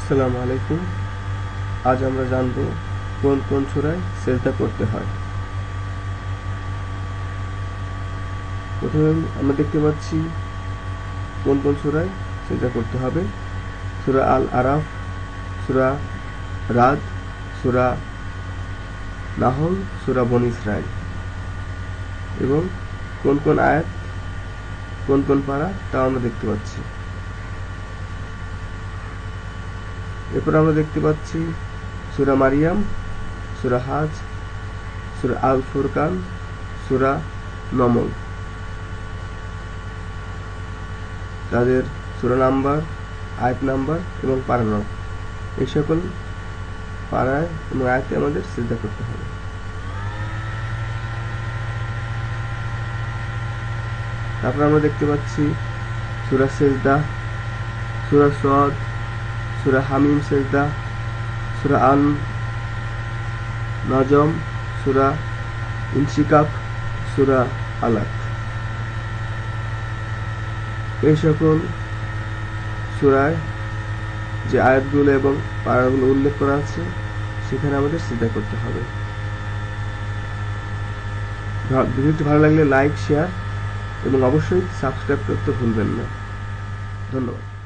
আসসালামু আলাইকুম। আজ আমরা জানব কোন কোন সূরায় সিজদা করতে হয়। প্রথমে আমরা দেখতে পাচ্ছি কোন কোন সূরায় সিজদা করতে হবে। সূরা আল আরাফ, সূরা রাদ, সূরা নাহল, সূরা বনী ইসরাইল এবং কোন কোন আয়াত কোন কোন পারা তা আমরা দেখতে পাচ্ছি। এরপর আমরা দেখতে পাচ্ছি সূরা মারিয়াম, সূরা হাজ, সূরা আল ফুরকান, সূরা নমল, তাদের সূরা নাম্বার, আয়াত নাম্বার এবং পারা নং, এই সকল পারায় এবং আয়াতে আমাদের সিজদা করতে হবে। তারপর আমরা দেখতে পাচ্ছি সূরা সিজদা, সূরা সদ, সূরা হামিম সিজদা, সূরা আন নাজম, সূরা ইনশিকাক, সূরা আলাক, এই সকল সূরায় যে আয়াতগুলো এবং পারাগুলো উল্লেখ করা আছে সেখানে আমাদের সিজদা করতে হবে। ভিডিওটি ভালো লাগলে লাইক, শেয়ার এবং অবশ্যই সাবস্ক্রাইব করতে ভুলবেন না। ধন্যবাদ।